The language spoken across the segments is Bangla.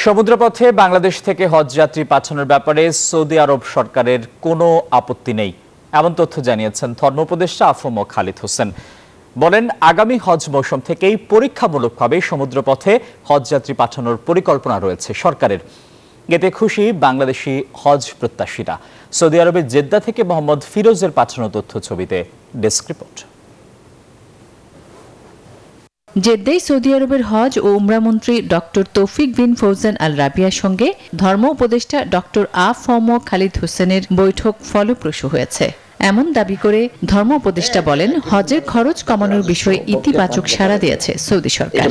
সমুদ্রপথে বাংলাদেশ থেকে হজ যাত্রী পাঠানোর ব্যাপারে সৌদি আরব সরকারের কোনো আপত্তি নেই, এমন তথ্য জানিয়েছেন ধর্ম উপদেষ্টা আফম খালিদ হোসেন। বলেন, আগামী হজ মৌসুম থেকেই পরীক্ষামূলকভাবে সমুদ্রপথে হজ যাত্রী পাঠানোর পরিকল্পনা রয়েছে সরকারের। এতে খুশি বাংলাদেশি হজ প্রত্যাশীরা। সৌদি আরবের জেদ্দা থেকে মোহাম্মদ ফিরোজের পাঠানো তথ্য ছবিতে ডেস্ক রিপোর্ট। জেদ্দায় সৌদি আরবের হজ ও উমরা মন্ত্রী ডক্টর তৌফিক বিন ফৌজান আল রাবিয়ার সঙ্গে ধর্ম উপদেষ্টা ডক্টর আফম খালিদ হোসেনের বৈঠক ফলপ্রসূ হয়েছে এমন দাবি করে ধর্ম উপদেষ্টা বলেন, হজের খরচ কমানোর বিষয়ে ইতিবাচক সাড়া দিয়েছে সৌদি সরকার।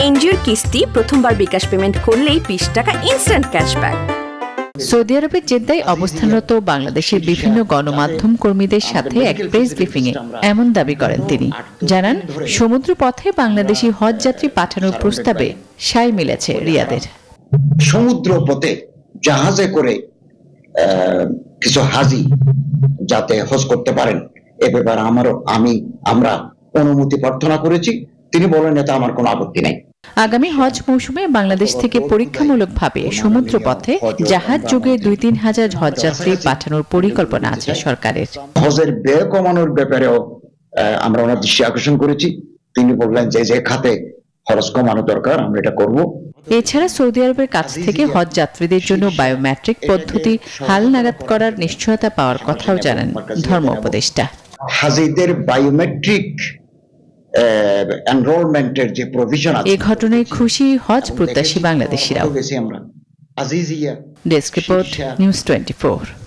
এনজিওর কিস্তি প্রথমবার বিকাশ পেমেন্ট করলেই 20 টাকা ইনস্ট্যান্ট ক্যাশব্যাক। সৌদি আরবের জেদ্দায় অবস্থানরত বাংলাদেশের বিভিন্ন গণমাধ্যম কর্মীদের সাথে এক প্রেস ব্রিফিংয়ে এমন দাবি করেন তিনি। জানান, সমুদ্র পথে বাংলাদেশি হজ যাত্রী পাঠানোর প্রস্তাবে সায় মিলেছে রিয়াদের। সমুদ্র পথে জাহাজে করে কিছু হাজি যাতে হজ করতে পারেন এ ব্যাপারে আমরা অনুমতি প্রার্থনা করেছি। তিনি বলেন, এতে আমার কোনো আপত্তি নেই। আগামী হজ মৌসুমে বাংলাদেশ থেকে পরীক্ষামূলকভাবে সমুদ্র পথে জাহাজ যোগে 2-3 হাজার হজ যাত্রী পাঠানোর পরিকল্পনা আছে সরকারের। হজের ব্যয় কমানোর ব্যাপারেও আমরা ওনার দৃষ্টি আকর্ষণ করেছি। তিনি বললেন যে খাতে খরচ কমানো দরকার আমরা এটা করব। এছাড়া সৌদি আরবের কাছ থেকে হজ যাত্রীদের জন্য বায়োমেট্রিক পদ্ধতি হালনাগাদ করার নিশ্চয়তা পাওয়ার কথাও জানান ধর্ম উপদেষ্টা। হাজিদের বায়োমেট্রিক এনরোলমেন্টের যে প্রভিশন আছে, এই ঘটনায় খুশি হজ প্রত্যাশী বাংলাদেশিরাও। আমরা আজিজিয়া। Desk report, news 24।